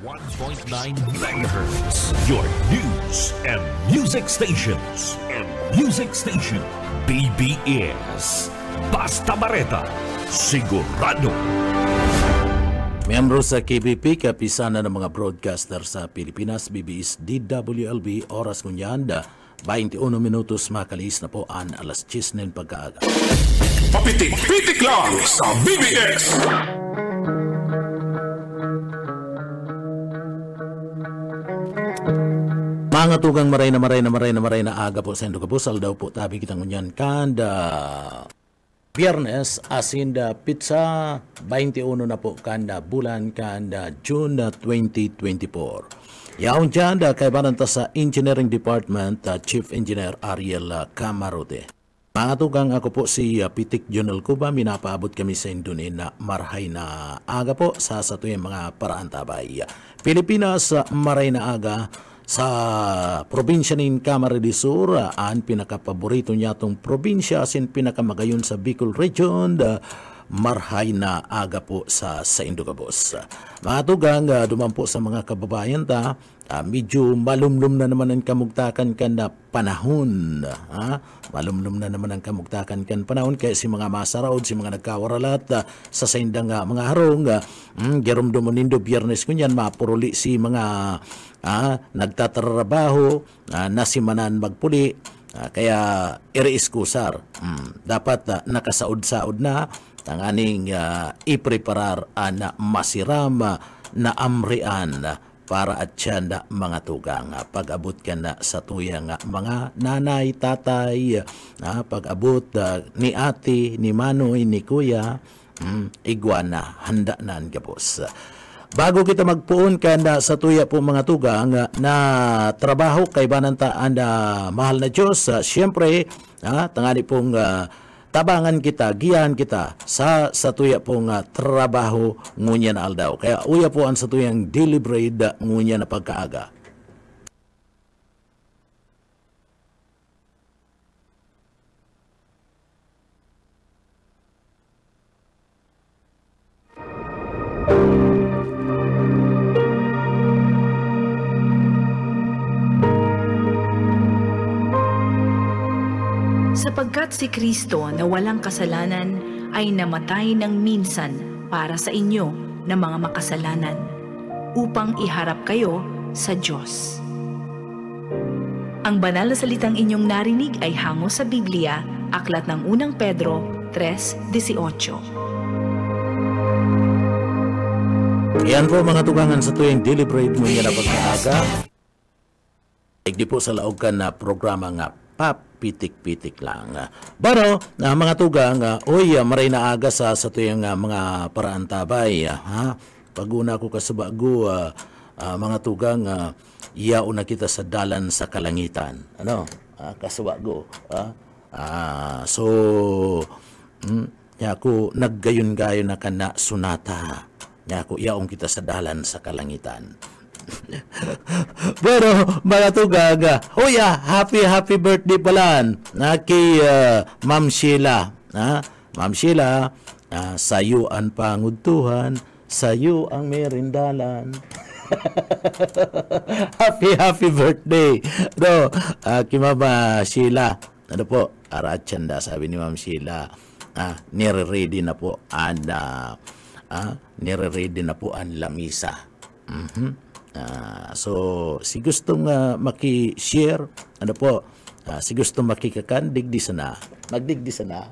101.9 megahertz. Your news and music stations. BBS. Basta Bareta. Sigurado. Miyembro sa KBP, kapisana ng mga broadcaster sa Pilipinas, BBS DWLB, oras kunyanda, 21 minutos makalis na po ang alas 10 ng pagkaaga. Papitik-pitik lang sa BBS! Mga tugang maray na aga po sa Indo Kabusal daw po tabi kitang kunyan kanda Biyernes asinda pizza 21 na po kanda bulan kanda June 2024. Yaon dyan kay baranta sa Engineering Department Chief Engineer Ariel Camarote. Mga tugang ako po si Pitik Jonel Cuba, minapaabot kami sa Indunin na marhay na aga po sa satuyang mga paraan tabay. Pilipinas maray na aga sa probinsya ng Camarines Sur, ang pinakapaborito niya itong probinsya asin pinakamagayon sa Bicol Region, marhay na aga po sa Indogabos. Mga tugang, duman po sa mga kababayan ta, medyo malumlum na naman ang kamugtakan kan na panahon. Malumlum na naman ang kamugtakan kan panahon kaya si mga masaraod, si mga nagkawaralat sa saindang mga harong, gerom dumonindo Biyernes kunyan, mapuruli si mga nagtatrabaho, nasimanan magpuli, kaya iri-iskusar. Dapat nakasaod-saod na ang aning ipreparar na masiram na amrian para at siya na mga tugang. Pag-abot ka na sa tuyang mga nanay, tatay, pag-abot ni ate, ni manoy, ni kuya, igwana, handa na ang gabos. Bago kita magpuon ka na sa tuya po mga tugang na trabaho kay banantaan na mahal na Diyos, siyempre, tangani pong tabangan kita, giyan kita sa tuya pong trabaho ngunya na aldaw. Kaya uya po ang sa tuyang daily bread ngunya na pagkaaga. Sapagkat si Kristo na walang kasalanan ay namatay ng minsan para sa inyo na mga makasalanan, upang iharap kayo sa Diyos. Ang banal na salitang inyong narinig ay hango sa Biblia, aklat ng unang Pedro 3:18. Yan po mga tugangan sa tuyang daily bread mo niya na pagkaaga. Di po sa laog ka na programa nga papitik-pitik lang. Pero, mga tugang, maray na aga sa tuyang mga paraan tabay. Paguna ko kasabago, mga tugang, iyao na kita sa dalan sa kalangitan. Kasabago. So, ako naggayon-gayon na kana sunata. Ako iyaong kita sa dalan sa kalangitan. Pero mga tugang, happy birthday pala kay Ma'am Sheila. Ma'am Sheila, sayo ang pangutuhan, sayo ang merindalan. happy birthday. Kay Ma'am Sheila. Ano po, aratsanda sabi ni Ma'am Sheila. Nire-ready na po ang lamisa. So, si gustong maki-share, si gustong makikakan, digdi sana. Magdigdi sana.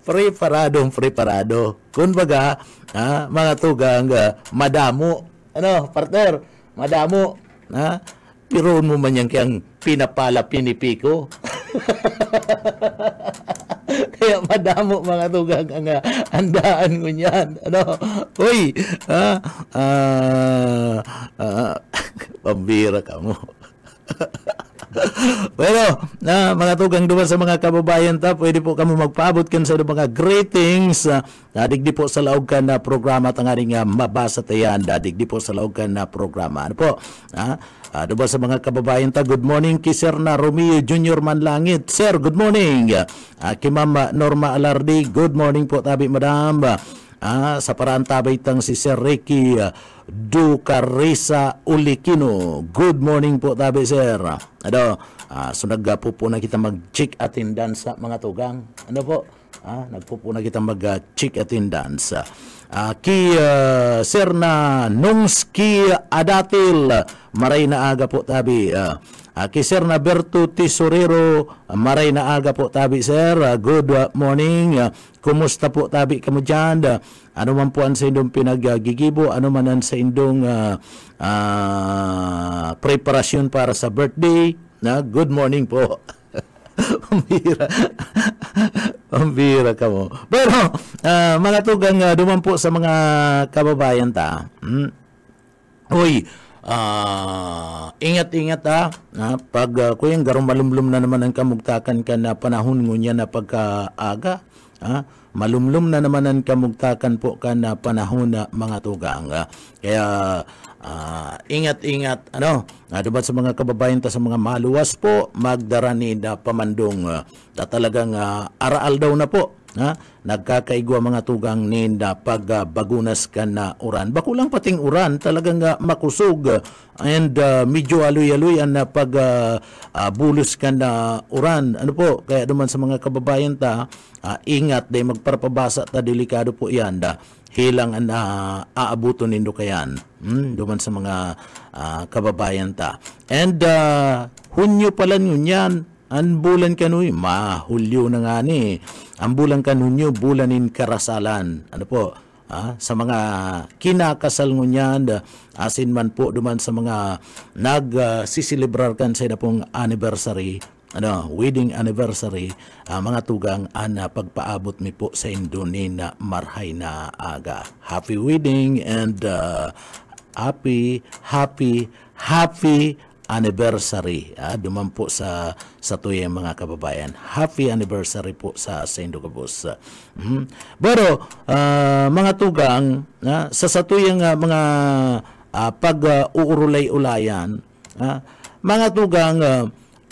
Preparado. Kumbaga, mga tugang, madamo. Partner? Madamo. Piroon mo man yan kayang pinapala pinipiko. Kaya madamo mga tugang ang handaan ko niyan. Pambira ka mo. Pero, mga tugang duman sa mga kababayan ta, pwede po kamo magpaabot kan sa mga greetings. Digdi po sa laog kan na programa tangaring mabasa tayan. Digdi po sa laog kan na programa. Ano po? Duman sa mga kababayan ta, good morning kay Sir na Romeo Junior Manlangit. Sir, good morning. Kay Ma'am Norma Alardi, good morning po tabi madam. Sa paraan tabay tang si Sir Ricky Ducarisa Ulikino. Good morning po tabi sir. So nagpupo na kita mag-check attendance sa mga tugang. Ano po? Nagpupo na kita mag-check attendance. Kay Sir na Nungski Adatil, maray na aga po tabi. Kay Sir na Berto Tesorero, maray na aga po tabi sir. Good morning. Kumusta po tabi kamo dyan? Ano man po ang sa indong pinaggigibo, ano man ang sa indong preparasyon para sa birthday. Good morning po. Pambira ka mo. Pero mga tugang duman po sa mga kababayan ta. Uy, ingat-ingat pag kuyang garong malumlum na naman ang kamugtakan ka na panahon ngunya na pagkaaga. Malumlum na naman ang kamugtakan po ka na panahon na mga tugang. Kaya ingat-ingat diba sa mga kababayan ta sa mga maluwas po magdarani na pamandong talagang araal daw na po nagkakaigwa mga tugang ninda pag bagunas ka na uran. Bako lang pating uran talagang makusog and medyo aluy-aluyan na pag bulos ka na uran. Ano po? Kaya duman sa mga kababayan ta ingat day magparpabasa ta delikado po yan hilang ang aabuto nindo kayan. Duman sa mga kababayan ta. And Hunyo pala nun yan. Ang bulan kanuy, Hulyo na nga ni. Ang bulan kanunyo, bulanin karasalan. Ano po? Sa mga kinakasal ngunyan, asin man po duman sa mga nagsiselebrar kan sa pong anniversary, wedding anniversary, mga tugang pagpaabot mi po sa Indonesia na marhay na aga. Happy wedding and happy anniversary. Duman po sa tuyang mga kababayan. Happy anniversary po sa Saint Lucas. Pero mga tugang sa tuyang mga pag-uurulay-ulayan, mga tugang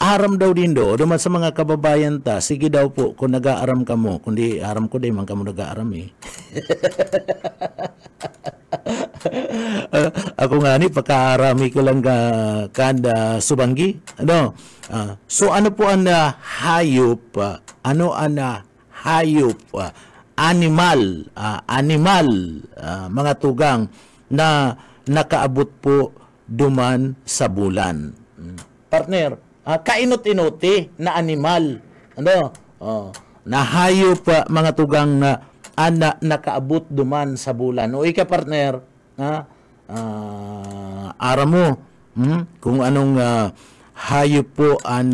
aram daw din do duman sa mga kababayan ta, sige daw po kung nag-aaram ka mo, kundi aram ko din man ka mo nag-aaram ako nga ni pagkaarami ko lang kanda subanggi. So ano po ang hayop? Ano ang hayop? Animal, mga tugang na nakaabot po duman sa bulan. Partner, kainot-inuti na animal. Na hayop mga tugang na nakaabot duman sa bulan. O ika partner, ara mo kung anong hayop po ang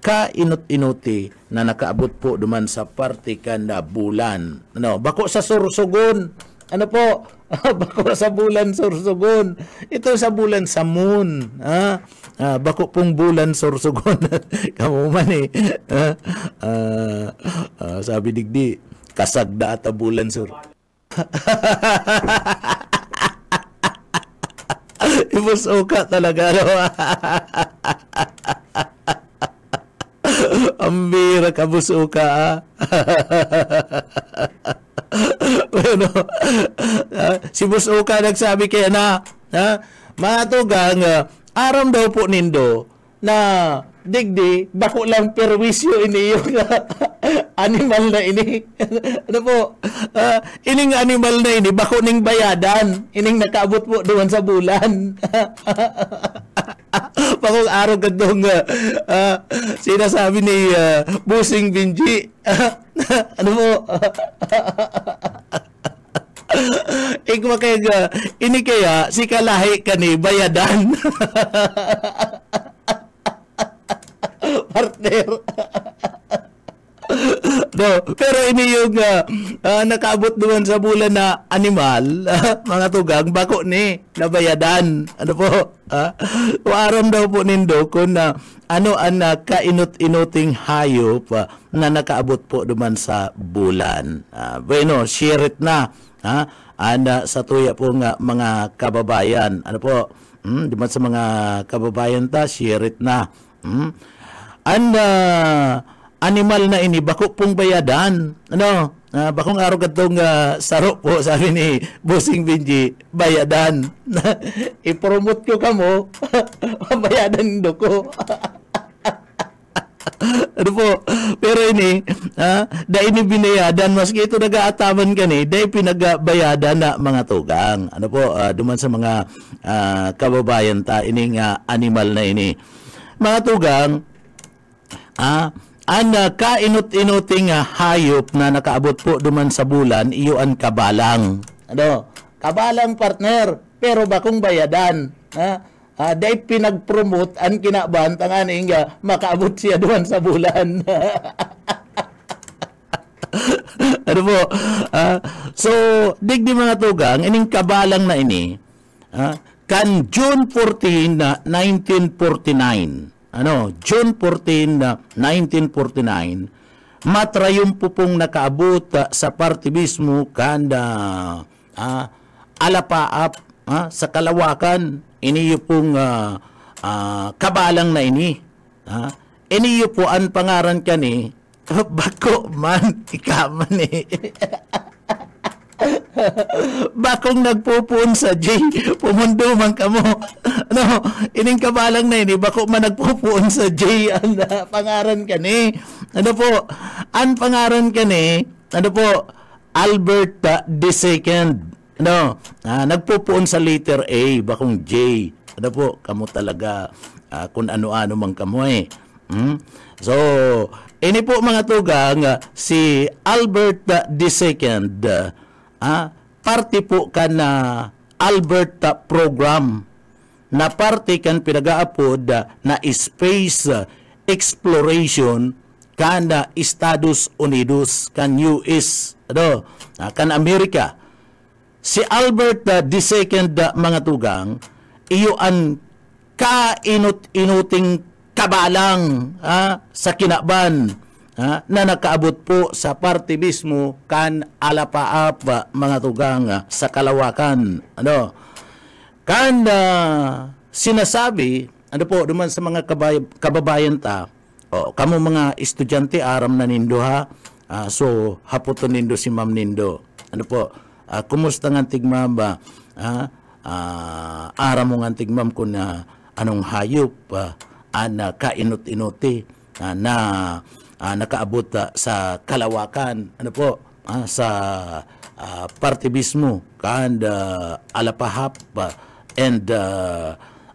kainot-inuti na nakaabot po duman sa parte kan bulan. Bako sa sursugon. Ano po? Bako sa bulan sursugon. Ito sa bulan sa moon. Bako pong bulan sursugon. Kamu man sabi digdi, kasagda at bulan sur. Ibusuka talaga. Ambira ka busuka. Bueno, si Busuka nagsabi kaya na mga tugang aram daw po nindo na digdi bako lang perwisyo ini yung animal na ini. Ano po? Ining animal na ini bako ning bayadan, ining nakaabot po doon sa bulan. Bakong araw kadong sinasabi ni Busing Binji. Ano po? Ikma kaya ini kaya si kalahi kani bayadan. Partner. No, pero ini yung nakaabot naman sa bulan na animal, mga tugang, bako ni nabayadan. Ano po? Aram daw po nindo kung ano ang kainot-inuting hayop na nakaabot po naman sa bulan. Bueno, share it na. Sa tuya po nga mga kababayan. Ano po? Diman sa mga kababayan ta, share it na. Animal na ini, bako pong bayadan. Ano? Bakong araw katong saro po, sabi ni Bossing Benji, bayadan. I-promote ko kamo, bayadan do ko. Ano po? Pero ini, da ini binayadan, maski ito nag-aataman ka ni, da pinagabayadan na mga tugang. Ano po? Duman sa mga kababayan ta, ining animal na ini. Mga tugang, ang kainot-inuting hayop na nakaabot po duman sa bulan, iyo ang kabalang. Ano? Kabalang partner, pero bakong bayadan. Dahil pinag-promote ang kinaban, tanganing makaabot siya duman sa bulan. Ano po? So, digdi mga tugang, ining kabalang na ini, kan June 14 na 1949, June 14 na 1949, matrayumpo pong nakaabot sa partibismo kanda alapaap sa Kalawakan, iniyo pong kabalang na ini. Iniyo po ang pangaran kani, bako man, ikaman bakong nagpupuon sa J, pumundo man kamo. Ano, ining kabalang na ini, bako man nagpupuon sa J, ang pangaran kani. Ano po, ang pangaran kani, ano po, Albert II. Ano, nagpupuon sa letter A, bakong J. Ano po, kamo talaga, kung ano-ano man kamo So, ini po mga tugang, si Albert II, party po kan Albert program na party kan pinag-aapod na space exploration kan Estados Unidos kan US kan Amerika. Si Albert II mga tugang, iyo ang kainot-inuting kabalang sa kinaban na nakaabot po sa partibismo kan alapaap mga tugang sa Kalawakan. Kan sinasabi, duman sa mga kababayan ta, kamo mga estudyante, aram na nindo so haputon nindo si Ma'am Nindo. Kumusta nga tigmam ba? Aram mo nga tigmam kung anong hayop kainot-inuti na nakaabot sa Kalawakan, sa partibismo kan alapahap and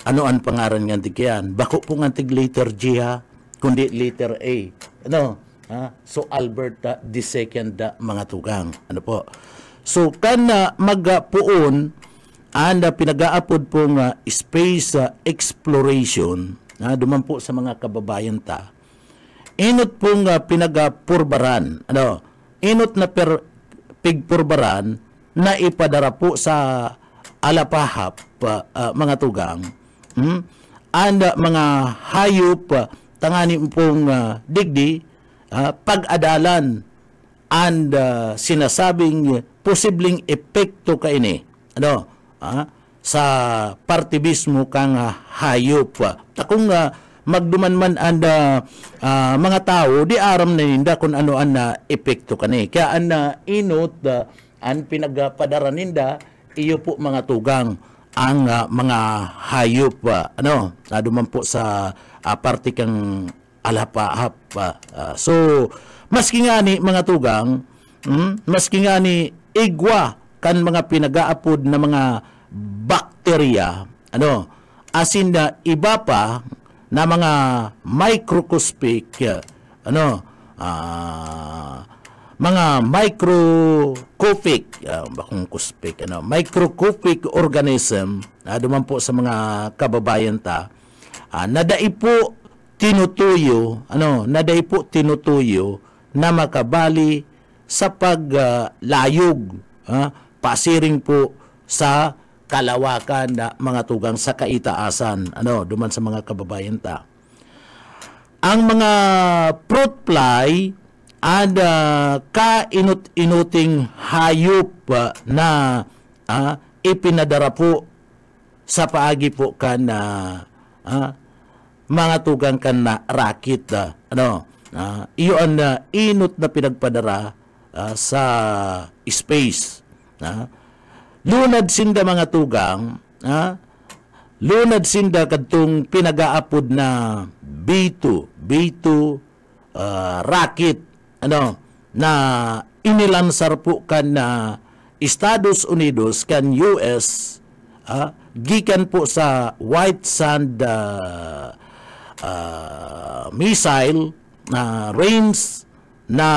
ano ang pangaran nga tigyan, bako po nga tig letter G kundi letter A. So Albert II mga tugang. So kan magpuon ang pinag-aapod po nga space exploration, duman po sa mga kababayan ta, inot pong pinagapurbaran, inot na pigpurbaran na ipadara po sa alapahap mga tugang, and mga hayop tangani pong digdi pag-adalan and sinasabing posibleng epekto kaini sa partibismo kang hayop. Takong magduman man ang mga tao, di aram na ninda kung ano ang epekto kani. Kaya ang inot, ang pinagpadara ninda, iyo po mga tugang, ang mga hayop, duman po sa parte kang alapahap. So, maski nga ni mga tugang, maski nga ni igwa, kan mga pinag-aapod na mga bakterya, asin na iba pa na mga microscopic, mga microscopic, microscopic organism, duman po sa mga kababayan ta, na dai po tinutuyo, na makabali sa paglayog, pasiring po sa kalawakan na mga tugang sa kaitaasan, duman sa mga kababayan ta. Ang mga fruit fly at kainut-inuting hayop na ipinadara po sa paagi po kan mga tugang kan na rakit, iyon na inut na pinagpadara sa space. Lunad sinda mga tugang, lunad sinda kadtong pinagaapod na B2 rocket, na inilansar po kan na Estados Unidos kan US, gikan po sa White Sand missile na range na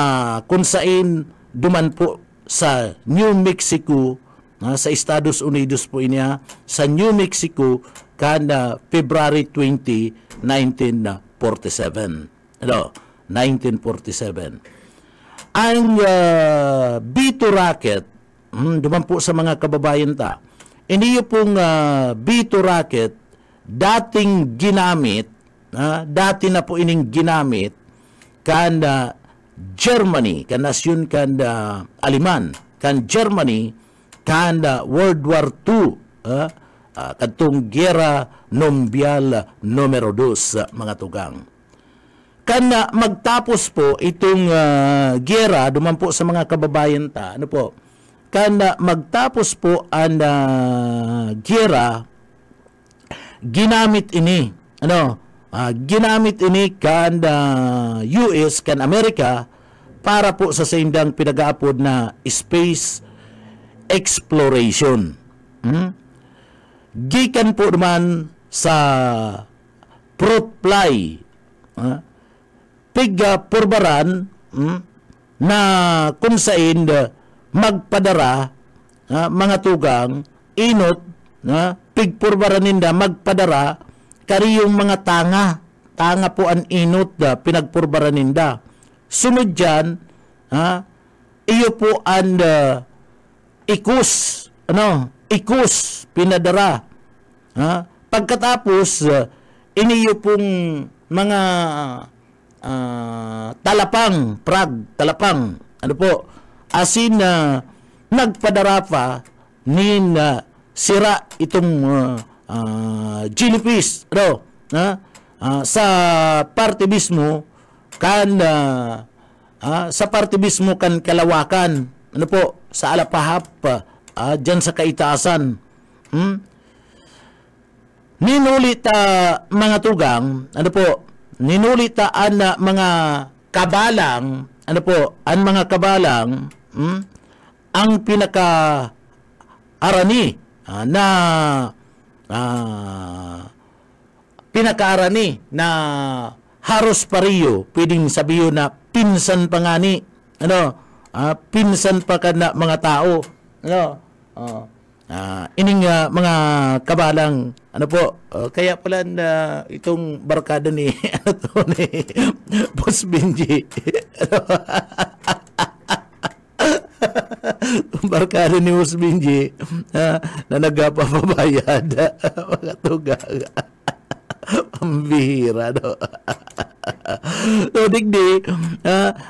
kung saan duman po sa New Mexico, sa Estados Unidos po niya, sa New Mexico kan February 20, 1947. 1947. Ang B2 rocket, duman po sa mga kababayan ta, iniyo pong B2 rocket dating ginamit, dati na po ining ginamit kan Germany, kan nasyon kan Aliman, kan Germany, kan World War II, kadtong Gera Mundial numero 2, mga tugang. Kan magtapos po itong gera, duman po sa mga kababayan ta, kan magtapos po ang gera, ginamit ini, ginamit ini kan US, kan Amerika, para po sa sindang pinag-aapod na space exploration. Gikan po naman sa fruit fly, purbaran, na kung saan magpadara, mga tugang, inot, pigpurbaran ninda, magpadara, kariyong mga tanga po ang inot, pinagpurbaran ninda. Sunod dyan, iyo po ang ikus, pinadara. Pagkatapos, iniyo pong mga talapang, asin nagpadara pa nin sira itong jellyfish, sa parte mismo kan sa parte mismo kan kalawakan, sa alapahap, dyan sa kaitaasan. Ninulita mga tugang, ninulita ang mga kabalang, ang mga kabalang, ang pinaka arani na pinakaarani na haros pariyo, pwedeng sabihin na pinsan pa nga ni, pinsan pa ka na mga tao, ining mga kabalang, kaya pala na itong barkada ni ni Boss Benji, barkada ni Boss Benji, na nagpapabayad, mga tugang, pambihira, so digdi,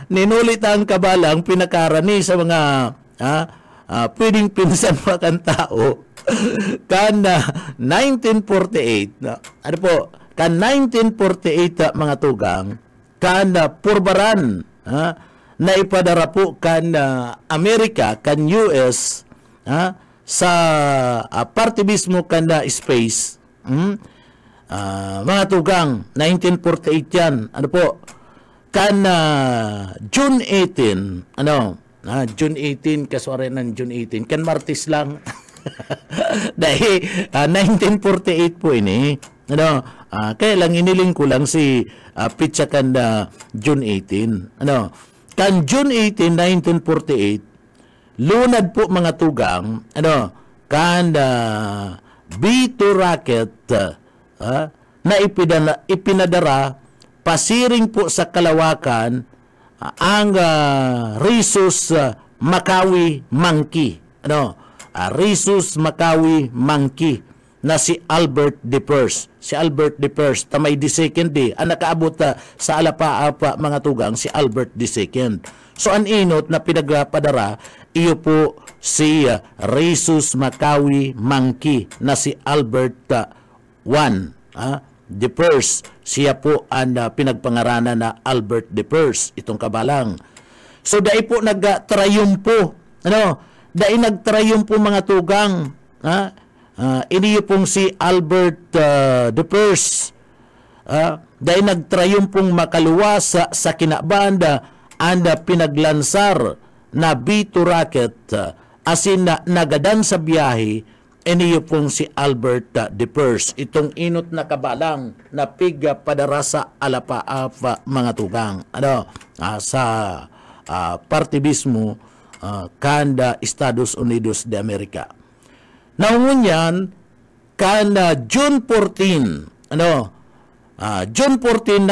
ninulit ang kabalang pinakarani sa mga pwedeng pinsan pa kan tao kan 1948, kan 1948, mga tugang, kan purbaran, na ipadara po kan Amerika, kan US, sa parte mismo kan space, mga tugang, 1948 yan, kan June 18, June 18, kaswari ng June 18, kan Martes lang, dahil 1948 po ini, kaya lang iniling ko lang si pitsa kan June 18, kan June 18, 1948, lunad po mga tugang, kan B2 rocket, na ipinadara pasiring po sa kalawakan, ang rhesus macawi monkey. Rhesus macawi monkey na si Albert DePers. Si Albert DePers, tamay II, ang nakaabot sa alapaapa mga tugang, si Albert II. So, ang inot na pinagpadara, iyo po si rhesus macawi monkey na si Albert DePers. Siya po ang pinagpangaranan na Albert DePers, itong kabalang. So, dahil po nagtrayumpo, dahil nagtrayumpo mga tugang, iniyo pong si Albert DePers, dahil nagtrayumpong makaluwas sa kinabanda, ang pinaglansar na B2 rocket, asin na nagadan sa biyahe, iniyo pong si Albert DePers, itong inot na kabalang na piga padara sa alapaap mga tugang, sa partibismo kanda Estados Unidos de America. Naungunyan kanda June 14, June 14,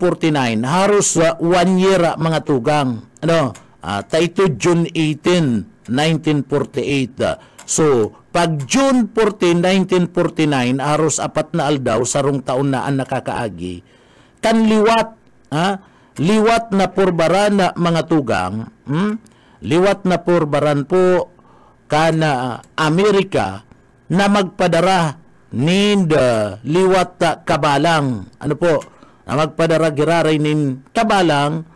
1949, haros 1 year mga tugang, taito June 18, 1948. So, pag June 14, 1949, haros 4 na aldaw, sarong taon na ang nakakaagi, kan liwat na purbaran na mga tugang, liwat na purbaran po kana Amerika na magpadara nin liwat kabalang, na magpadara giraray nin kabalang,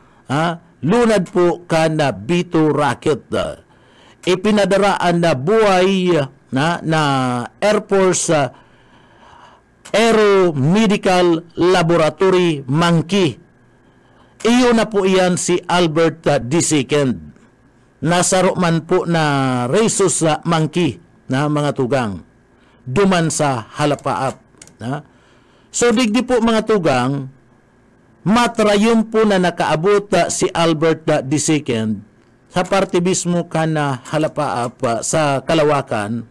lunad po kana B2 rocket. Ipinadaraan na buhay na Air Force Aero Medical Laboratory monkey. Iyo na po iyan si Albert II. Nasaro man po na rhesus monkey na mga tugang. Duman sa halapaap. So, digdi po mga tugang, matrayom po na nakaabot si Albert II sa partibismo kana halapaap sa Kalawakan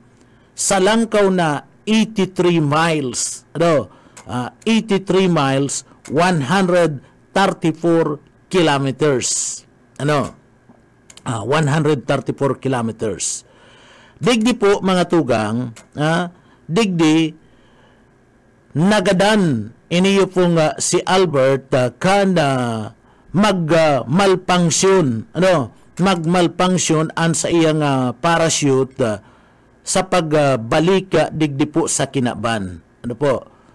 sa langkaw na 83 miles. 83 miles, 134 kilometers. 134 kilometers. Digdi po mga tugang, digdi nagadan iniyo pong si Albert kana magmalpangsyon, magmalpangsyon an sa iyang parachute sa pagbalik digdi po sa Kinaban.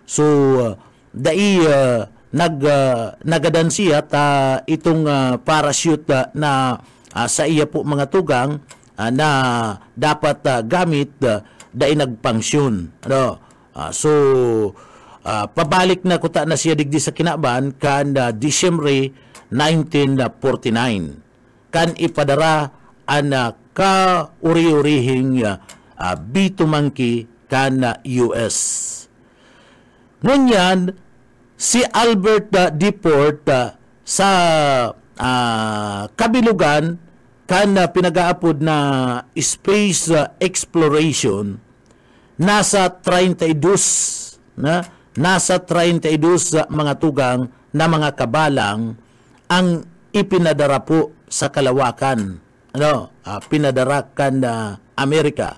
So nagadan siya itong parachute na sa iya po mga tugang na dapat gamit dahil nagpangsyon. So, pabalik na kuta na siya digdi sa Kinaban kan Disyembre 1949. Kan ipadara ang kauri-urihing B2 monkey kan US. Ngunyan, si Albert Deport sa kabilugan kan pinag-aapod na space exploration, nasa 32 mga tugang na mga kabalang ang ipinadara po sa Kalawakan, pinadara kan Amerika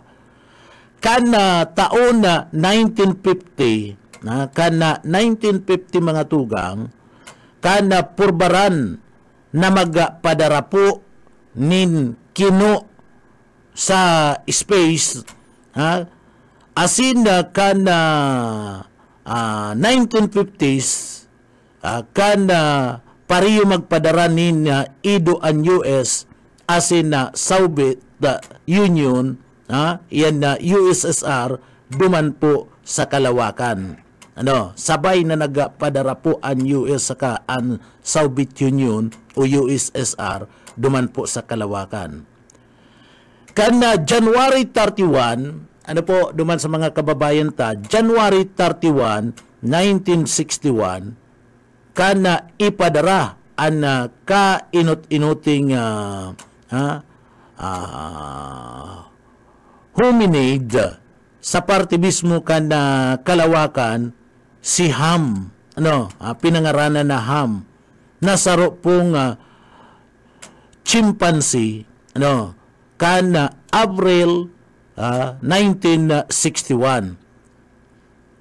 kan taon na 1950, kan 1950 mga tugang, kan purbaran na magpadara po nin kino sa space, asin kan 1950s kan pariyo magpadara nin ido ang US asin na Soviet Union, yan na USSR, duman po sa Kalawakan. Sabay na nagpadara po ang US saka ang Soviet Union o USSR, duman po sa Kalawakan. Kana January 31, duman sa mga kababayan January 31, 1961, kana ipadara ang kainot-inuting hominid sa partibismo kana Kalawakan, si Ham, pinangaranan na Ham. Nasaro pong chimpanzee kan Abril 1961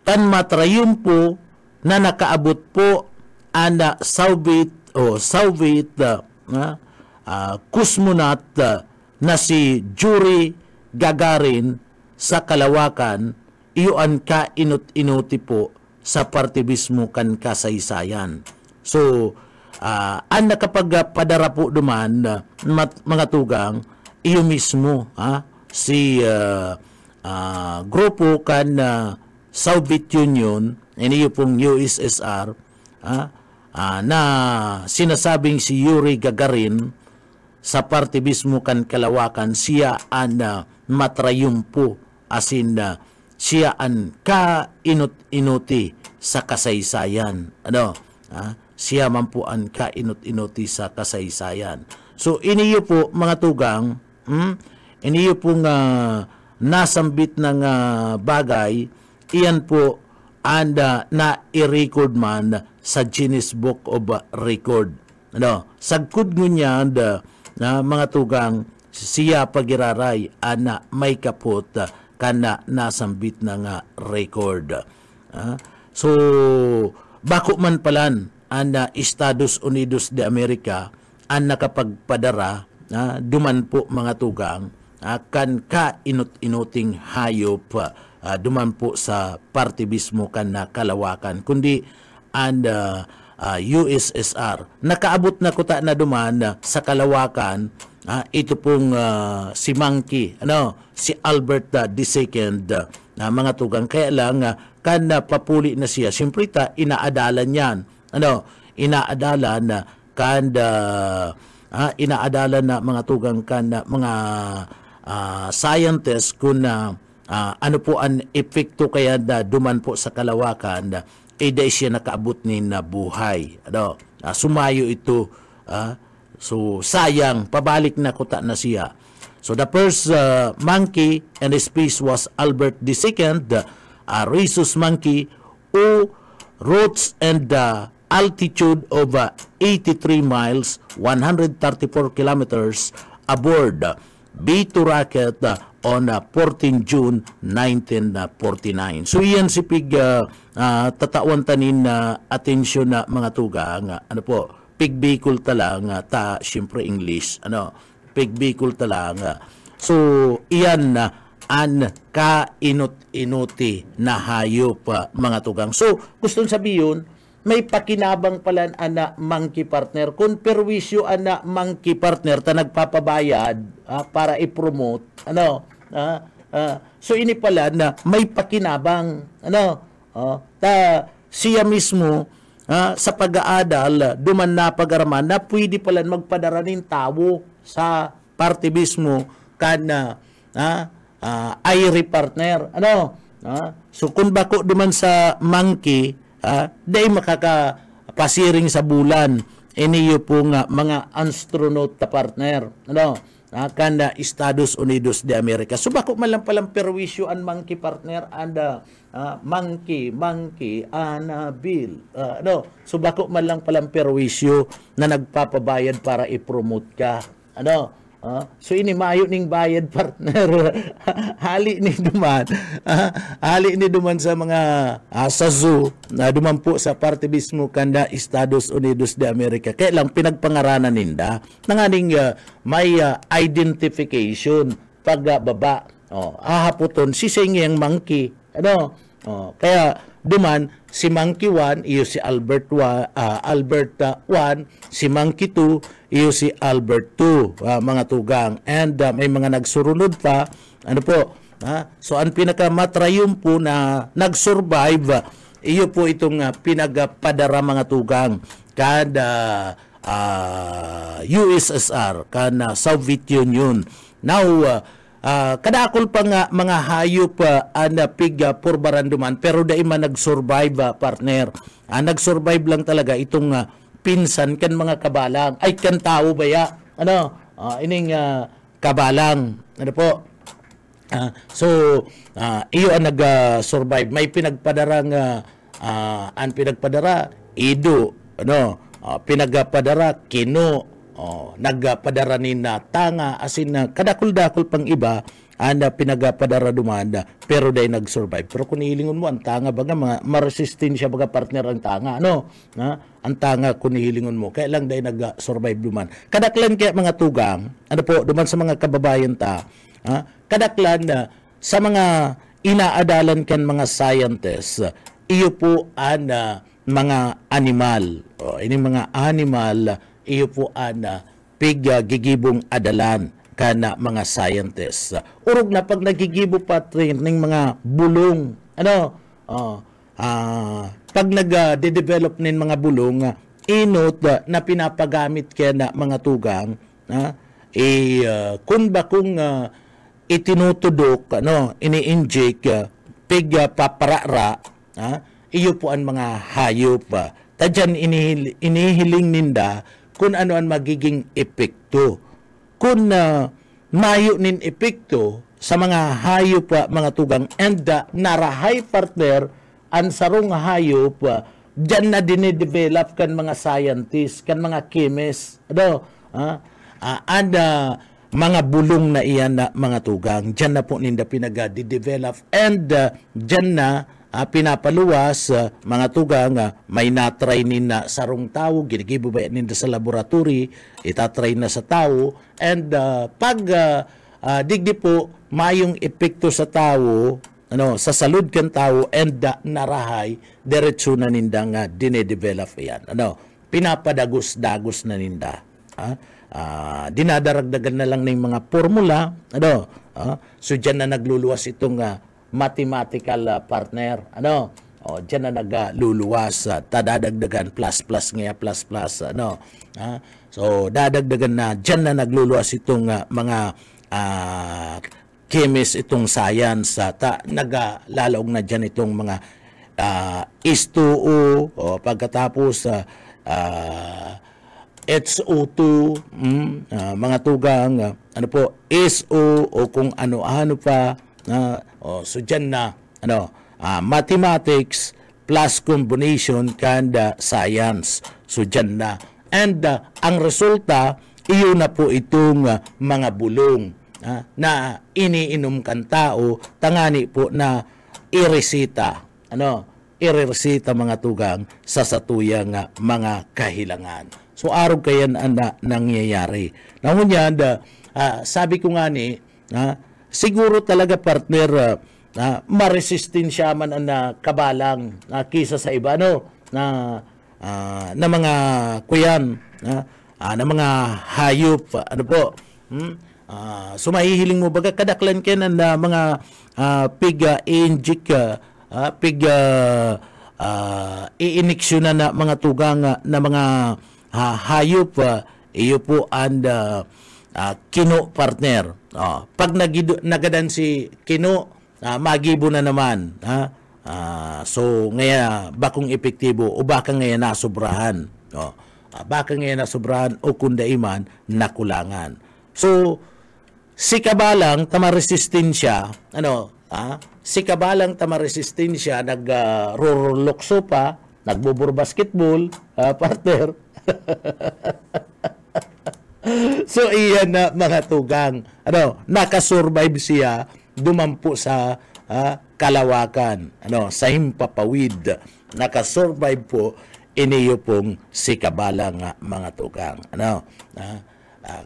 kan matrayumpo na nakaabot po ana Soviet cosmonaut na si Yuri Gagarin sa kalawakan iyon ka inut-inuti po sa partibismo kan kasaysayan. So ang nakapagpadara po duman mga tugang iyo mismo si grupo kan Soviet Union iyo pong USSR na sinasabing si Yuri Gagarin sa partibismo kan kalawakan siya ang matrayumpo asin siya ang kainut-inuti sa kasaysayan. Siya man po ang kainut-inuti sa kasaysayan. So iniyo po mga tugang, iniyo pong nasambit ng bagay, iyan po ang na-i-record man sa Guinness Book of Record. Sagkod niya mga tugang, siya pagiraray ana may kapot kana nasambit na nga record. So bako man palan ang Estados Unidos de America ang nakapagpadara duman po mga tugang kan kainut-inuting hayop duman po sa partibismo kan na kalawakan kundi ang USSR nakaabot na kuta na duman sa kalawakan. Ito pong si Monkey, si Albert II mga tugang. Kaya lang kan papuli na siya, siyempre inaadalan yan. Inaadalan na kan inaadalan na mga tugang kan mga scientists kung ano po ang epekto kaya duman po sa kalawakan dahil siya nakaabot ni na buhay. Sumayo ito. So, sayang, pabalik na kuta na siya. So, the first monkey and his species was Albert II, a rhesus monkey who rose and altitude of 83 miles, 134 kilometers aboard B-2 rocket on 14 June 1949. So, iyan si Pig tatawan tanin na atensyon na mga tugang. Ano po? Pig vehicle talang siyempre English pig vehicle talang so iyan an kainut-inuti na hayop mga tugang. So gusto sabihin may pakinabang pala ana monkey partner kung perwisyo ana monkey partner ta nagpapabayad para i-promote so ini pala na may pakinabang ta siya mismo sa pag-aadal, duman na pag-araman na pwede pala magpadara ng tao sa partibismo kana IRI partner. So kung bako duman sa monkey, dahil makakapasiring sa bulan, iniyo po nga mga astronaut na partner. Kanda Estados Unidos de America. So bako man lang palang perwisyo ang monkey partner and monkey bill. So bako man lang palang perwisyo na nagpapabayad para i-promote ka. So ini maayo ning bayad partner. hali ni duman sa mga sa zoo na duman po sa partibismo kanda Estados Unidos de America. Kaya lang pinagpangaranan ninda nanganing may identification pagbaba. Hahaputon si singing monkey. Kaya duman si Monkey 1 iyo si Albert 1, si Monkey 2 iyo si Albert 2 mga tugang. And may mga nagsurunod pa so ang pinakamatrayumpo na nagsurvive iyo po itong pinagpadara mga tugang kada USSR kana Soviet Union. Now kadakol pa nga mga hayop na pig purbaranduman pero dai man nag-survive partner. Nag-survive lang talaga itong pinsan kan mga kabalang. Ay kan tao ba ya? Ining kabalang. So iyo ang nag-survive. May pinagpadarang ang pinagpadara Ido, pinagpadara Kino, nagpadaranin na tanga asin na kadakol-dakol pang iba anda pinagapadara dumanda pero day nag-survive. Pero kung hilingon mo ang tanga baga maresistensya baga partner ang tanga ang tanga kung hilingon mo kaya lang day nag-survive duman. Kadaklan kaya mga tugang po duman sa mga kababayan ta kadaklan sa mga inaadalan kan mga scientists iyo po ang mga animal ini mga animal iyo po ang gigibong adalan kana mga scientists. Urog na pag nagigibo pa rin ng mga bulong. Pag nag-develop nin mga bulong, inot na pinapagamit kaya na mga tugang, kung itinutudok, ini-inject, paparara, iyo po ang mga hayop. Tadyan inihiling ninda kung ano ang magiging epekto. Kung mayo nin epekto sa mga hayop mga tugang and narahay partner ang sarong hayop dyan na dinidevelop kan mga scientists, kan mga chemists and mga bulong na iyan na mga tugang dyan na po ninda pinag-develop and dyan na pinapaluwas mga tugang may natry nina sarong tao ginigibo ba ninda sa laboratory itatry na sa tao and pag digdi po mayong epekto sa tao sa salud kan tao and narahay diretso na ninda nga dinedevelop yan pinapadagos-dagos na ninda dinadaragdagan na lang ng mga formula so dyan na nagluluwas itong mathematical partner diyan na nagluluwas tadadagdagan plus so dadagdagan na diyan na nagluluwas itong mga chemist itong science naglalawag na diyan itong mga H2O pagkatapos HO2 mga tugang SO o kung ano-ano pa so dyan na mathematics plus combination kanda science so dyan na and ang resulta iyo na po itong mga bulong na iniinom kan tao tangani po na iresita ireresita mga tugang sa satuyang mga kahilangan. So araw kayan anda nangyayari. Nangunyan sabi ko nga ni siguro talaga partner maresistensya man ang kabalang kisa sa iba na mga kuyan na mga hayop po so mahihiling mo baga kadaklan ken na mga pig-inject i-iniksyonan na mga tugang na mga hayop iyo po ang kino partner pag nagadan si kino magibo na naman so ngaya bakong epektibo o baka ngaya nasobrahan baka ngaya nasobrahan o kundaiman nakulangan so si kabalang tamaresistensya si kabalang tamaresistensya nagrorolokso pa nagbubur basketball partner so iyan na mga tugang nakasurvive siya dumampu sa kalawakan sa himpapawid nakasurvive po iniyo pong si kabalang mga tugang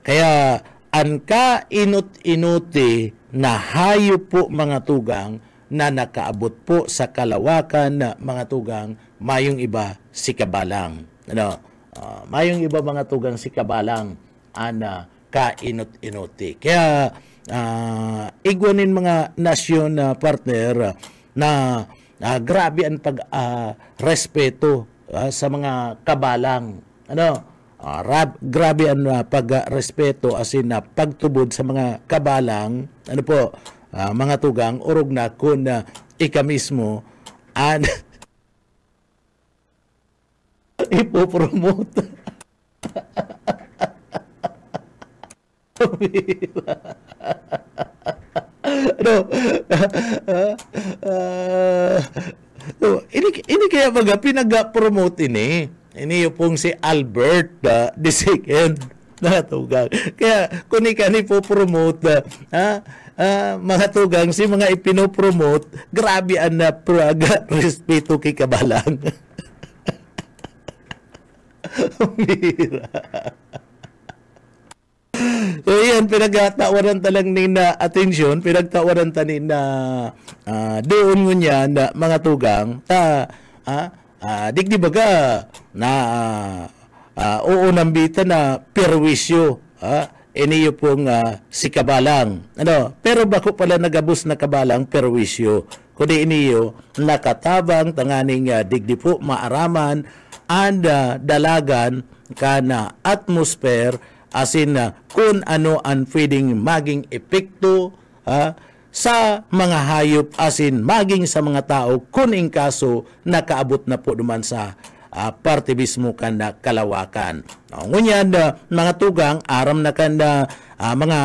kaya ang kainut-inuti na hayop po mga tugang na nakaabot po sa kalawakan na mga tugang mayong iba si kabalang mayong iba mga tugang si kabalang ana kainut-inuti kaya igwanin mga nasyon na partner na grabe ang pag-respeto sa mga kabalang grabe ang pag-respeto as in pagtubod sa mga kabalang mga tugang urog na kun ika mismo and ipopromote ini kaya baga pinag-promote ini yung pong si Albert II mga tugang. Kaya kung ika ni po promote mga tugang si mga ipinopromote, grabe ang praga respeto kay kabalang. Mira. So yan, pinagtawaran talang ni na atensyon, pinagtawaran tanin na doon mo niya na mga tugang digdi baga na oo nambita na perwisyo iniyo pong si kabalang. Pero bako pala nagabos na kabalang perwisyo. Kundi iniyo nakatabang tanganing digdi po maaraman and dalagan kana atmosphere asin kung ano ang pwedeng maging epekto sa mga hayop asin maging sa mga tao kung in kaso nakaabot na po naman sa partibismo kanda kalawakan. Ngunyan mga tugang aram na kanda mga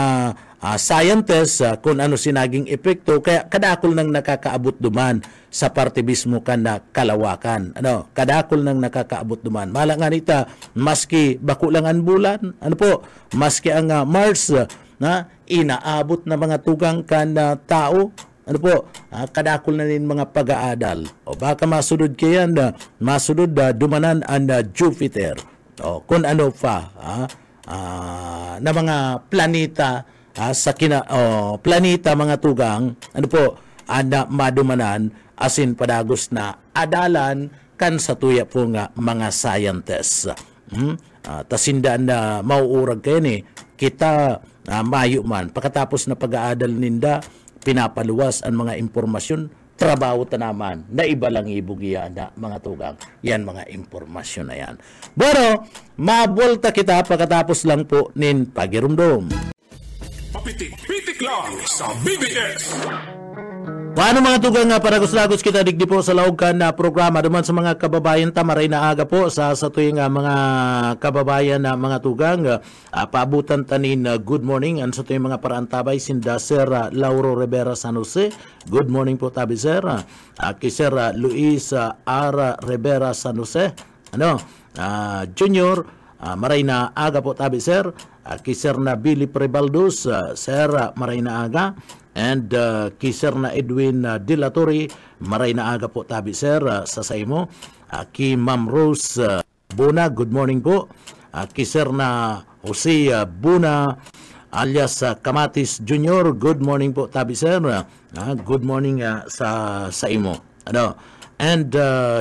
scientists kung ano sinaging epekto kaya kadakol nang nakakaabot duman sa partibismo kanda kalawakan. Kadakol nang nakakaabot duman. Mala nga nita maski bako lang ang bulan, maski ang Mars na inaabot na mga tugang kanda tao. Kadakol na rin mga pag-aadal. O baka masudod kayan masudod dumanan ang Jupiter. O kung ano pa na mga planeta sa planeta mga tugang, anda madumanan asin padagos na adalan kan sa tuya po nga mga scientists. Tasindaan na mauurag kayo ni kita mayo man. Pagkatapos na pag-aadal ninda, pinapaluwas ang mga impormasyon, trabaho ta naman na iba lang ibugiya na mga tugang. Yan mga impormasyon na yan. Pero, mabolta kita pagkatapos lang po nin pagirumdom. Papitik-pitik lang sa BBS. Paano mga tugang para gustagos kita digdi po sa laog na programa duman sa mga kababayan tamaray na aga po sa tuwing mga kababayan na mga tugang paabutan tanin good morning and sa tuwing mga paraantabay sinda Sir Lauro Rivera San Jose. Good morning po tabi Sir. Kay Sir Luis R. Rivera San Jose. Junior maray na aga po tabi Sir. Kay Sir na Billy Prebaldos Sir maray na aga. And kay Sir na Edwin De La Torre, maray na aga po tabi Sir sa saimo. Kay Ma'am Rose Buna, good morning po. Kay Sir na Jose Buna alias Kamatis Junior, good morning po tabi Sir. Good morning sa imo. And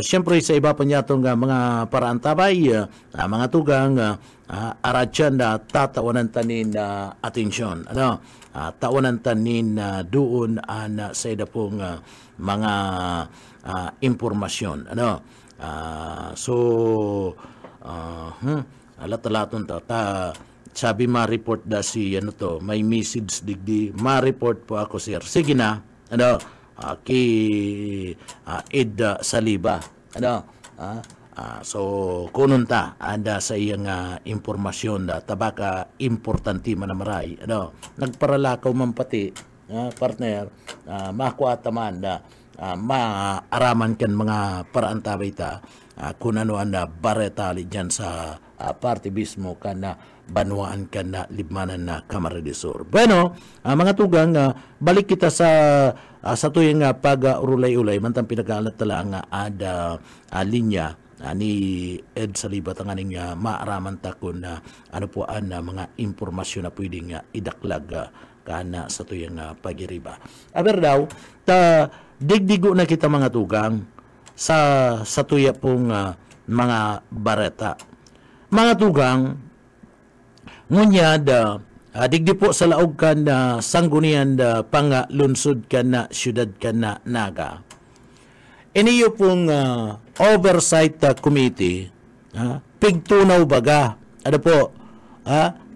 syempre sa iba pa niya itong mga paraantabay, mga tugang aradyan na tatawanan tanin atensyon. Tawanan tanin doon sa ida pong mga impormasyon. Alat-alaton ta sabi ma-report da si may message digdi ma-report po ako sir. Sige na. Kay Ed Saliba. So kununta anda sa iyang impormasyon tabaka importante man maray nagparalakaw man pati partner makuha man maaraman kan mga paraantabay ta kung ano ang baretali dyan sa partibismo kan banwaan kan na libmanan na Camarines Sur. Bueno, mga tugang balik kita sa tuyong pag-urulay-ulay mantang pinag-aalat tala ang linya ni Ed Saliba tanganing maaraman ta kung ano po ang mga impormasyon na pwedeng idaklag kana sa tuyong pagiriba. Aber daw, digdigo na kita mga tugang sa tuya pong mga bareta. Mga tugang, ngunyad, digdi po sa laog kan sanggunian pangalunsod kan na syudad kan na Naga. Iniyo pong oversight committee, pigtunaw baga,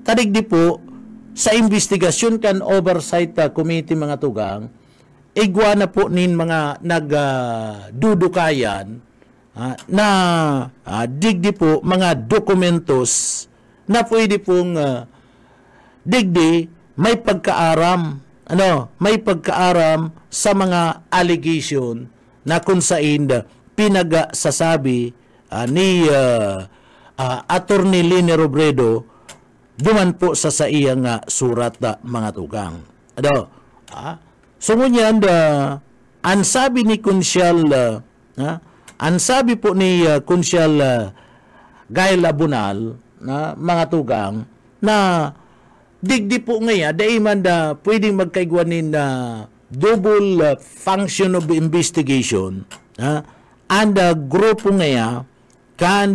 tadigdi po, sa investigasyon kan oversight committee mga tugang, igwa na po nin mga nagdudukayan na digdi po mga dokumentos na pwede pong digdi may pagkaaram, may pagkaaram sa mga allegation na kung saan pinagsasabi ni Attorney Lini Robredo duman po sa iyang surat mga tugang. Ano? So ngunyan, ang sabi ni Kunsyal, ang sabi po ni Kunsyal Gail Abunal, mga tugang, na digdi po ngayon, dahil man pwedeng magkaigwanin na double function of investigation, and grupo ngayon, kan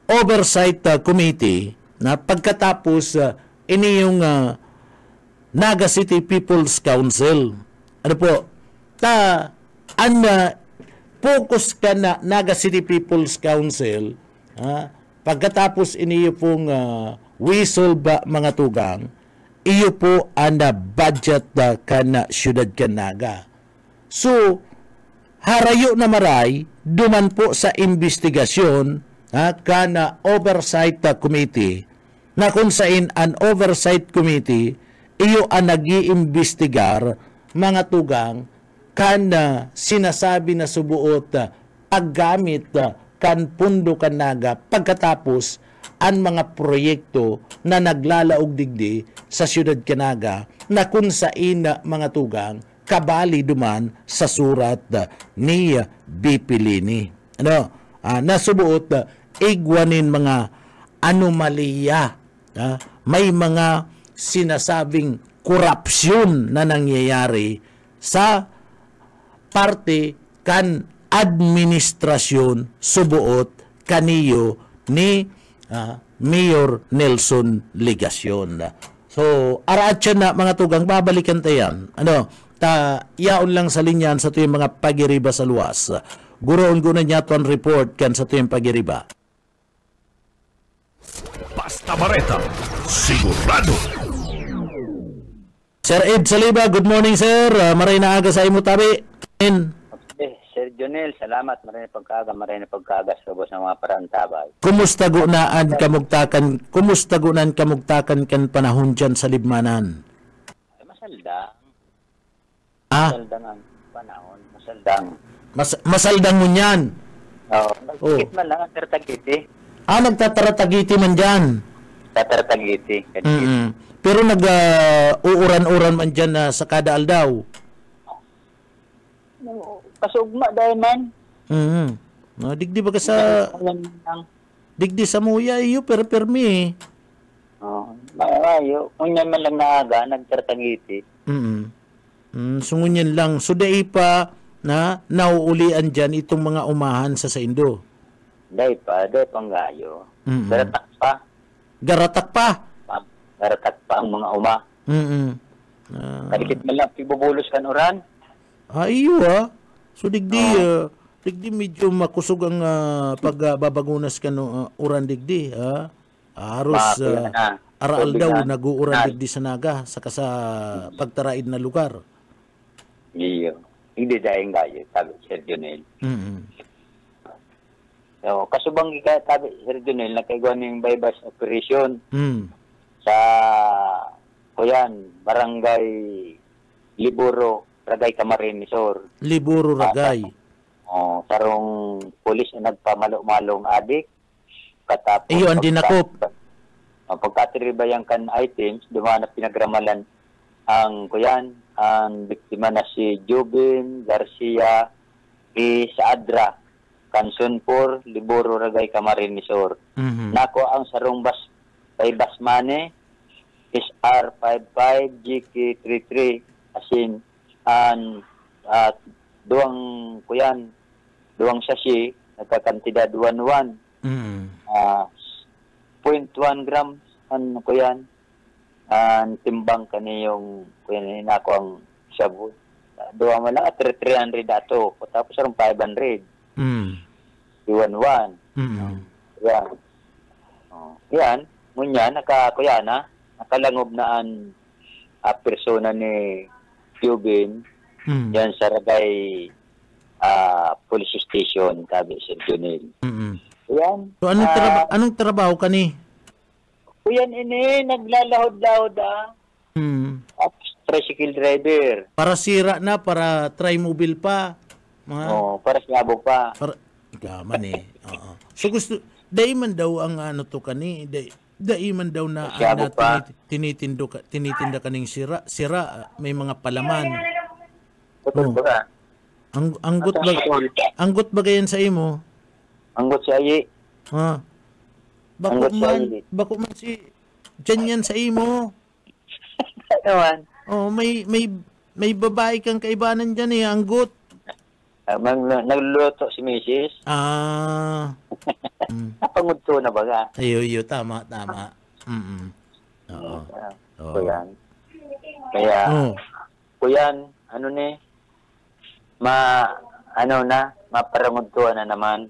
oversight committee, na pagkatapos ini yung Naga City People's Council. Ano po? Focus ka na Naga City People's Council, pagkatapos iniyo pong whistle ba mga tugang, iyo po ang budget ka na syudad ka Naga. So, harayo na maray, duman po sa investigasyon kana oversight committee, na kung saan an oversight committee, iyo ang nag-iimbestigar mga tugang kan sinasabi na subuot paggamit kan pundo kan Naga pagkatapos ang mga proyekto na naglalaog digdi sa siyudad Naga na kung saan mga tugang kabali duman sa surat ni Bipilini. Ano? Nasubuot igwanin mga anomalya, may mga sinasabing korupsyon na nangyayari sa parte kan administrasyon subuot kaniyo ni Mayor Nelson Ligacion. So, araatyan na mga tugang, babalikan tayan. Ano, yaon lang sa linyan sa tuyong mga pagiriba sa luwas. Guroon ko na niya tuan report kan sa tuyong pagiriba. Basta Bareta, sigurado. Sir Ed Saliba, good morning sir. Maray na aga sa imo tabi. Okay, Sir Jonel, salamat. Maray na pagkaga sa ubos ng mga parantabay. Kumusta gunaan kamugtakan kan panahon dyan sa Libmanan? Ay, masaldang. Masaldang ang panahon. Masaldang. Masaldang mo yan? Oo. Nagkikit man lang ang Tartagiti. Nagtataratagiti man dyan? Tartagiti. Pero nag-uuran-uran man dyan sa kada aldaw. Kasugma dahil man. Digdi ba ka sa... Digdi sa muya iyo, permi. Maayo. Kung yan man lang naaga, nagtartagiti. Sungunyan lang. So, dahil pa na nauulian dyan itong mga umahan sa Indo. Dahil pang gayo. Garatak pa. Garatak pa? Garatak pa ang mga uma. Kadikit man lang, pibubulos kan oran. Iyo So, digdi medyo makusog ang pagbabagunas ka no uran digdi. Aros, aral daw, nag-uuran digdi sa Naga, saka sa pagtaraid na lugar. Iyo. Hindi dahil gayo, sabi Sir Jonel. So, kasubang sabi Sir Jonel, nakagawa ng bypass operation sa Barangay Liburo, Ragay Camarines-Sur. Liburo, Ragay. Sarong pulis na nagpamalo-malong adik. Katapos, iyo, ang dinakop. Pagkatribayang kan items, dumanap pinagramalan ang biktima na si Jubin Garcia Saadra, Kansunpur, Liburo, Ragay Camarines-Sur. Nako ang sarong bypass money SR55 GK33 asin duwang sasi nagkakantidad 1.1 0.1 grams timbang kaniyong nako ang sabot duwa mo lang at 300 dato tapos sarong 500 1.1 yan ngunya nakalangob na ang persona ni Cubin yan sa Ragay police station sabi Sir Jonel. Yan. So anong trabaho ka ni? Kuyan ini naglalahod-lahod tricycle driver. Para sira na, para try-mobile pa. Para siyabo pa. Gaman So gusto, dahil man daw ang to kani, Daiman daw na, Masyado pa. tinitinda ka ng sira. Sira, may mga palaman. Putol ba ka? Anggot ba gayan sa imo? Anggot siya yi. Ha? Anggot siya yi. Bako man si dyan yan sa imo. Naman. Oh, may babae kang kaibanan dyan eh, anggot. Nagluluto si Mrs. Napangudto na ba ka? Ayo, tama. Oo. Kuyan. Kaya, kuyan, ano ni, maparangudtuan na naman.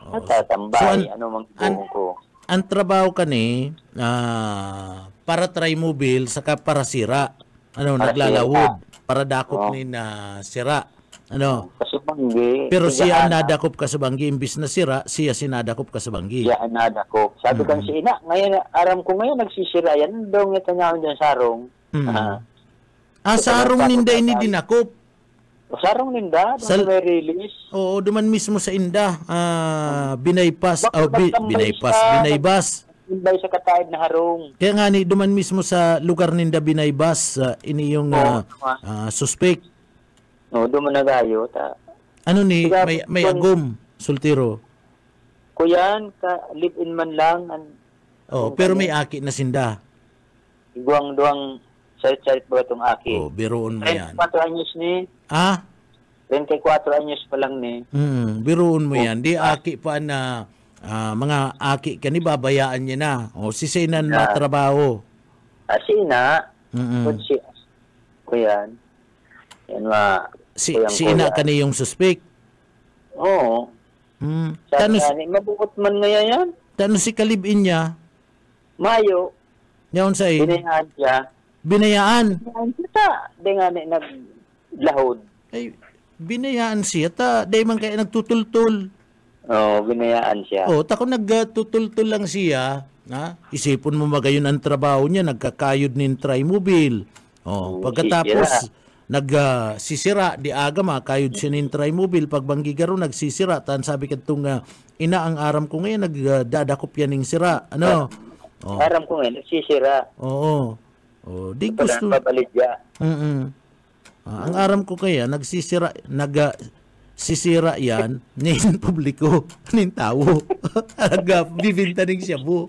Natatambay, So, ano mang buong ko. Ang trabaho ka ni, para try mobile, saka para sira. Para Naglalawod. Para dakop ni na sira. Kasubanggi. Pero siya ang nadakop ka sa banggi, imbis na sira, siya sinadakop ka sa banggi. Siya ang nadakop. Sabi kan si ina, ngayon, aram ko ngayon, nagsisira yan. Dong ito niya dyan sarong. Sarong ninda ini dinakop. Sarong ninda, doon may release. Oo, duman mismo sa inda. Binaybas. Inday sa kataid na harong. Kaya nga ni, duman mismo sa lugar ninda binaybas, ini yung suspect. No, duman na gayo. Ano ni, may agom, sultiro. Kuyan, live-in man lang. Pero may aki na sinda. Iguang-duang sarit-sarit ba itong aki? Biroon mo yan. 24 anyos ni. 24 anyos pa lang ni. Biroon mo yan. Di aki pa na mga aki ka ni, babayaan niya na. Sisinan matrabaho. Sina. Kuyan. Yan Sina ka ni yung suspect. Oo. Mabukot man nga yan. Tano si kalibin niya? Mayo. Yaon sa Binayaan siya. Binayaan? Binayaan siya. Di nga naglahod. Ay, binayaan siya. Di man kaya nagtutultul. Binayaan siya. Tako nagtutultul lang siya. Isipon mo magayon ang trabaho niya. Nagkakayod ng trimobile. Pagkatapos, nagsisira. Di aga makayod siya ng trimobile. Pagbanggi garo, nagsisira. Tan sabi ka itong ina, ang aram ko ngayon, nagdadakop yan ng sira. Aram ko ngayon, nagsisira. Di gusto. Papalit siya. Ang aram ko kaya, nagsisira yan ng publiko, ng tao. Bibinta ng shabu.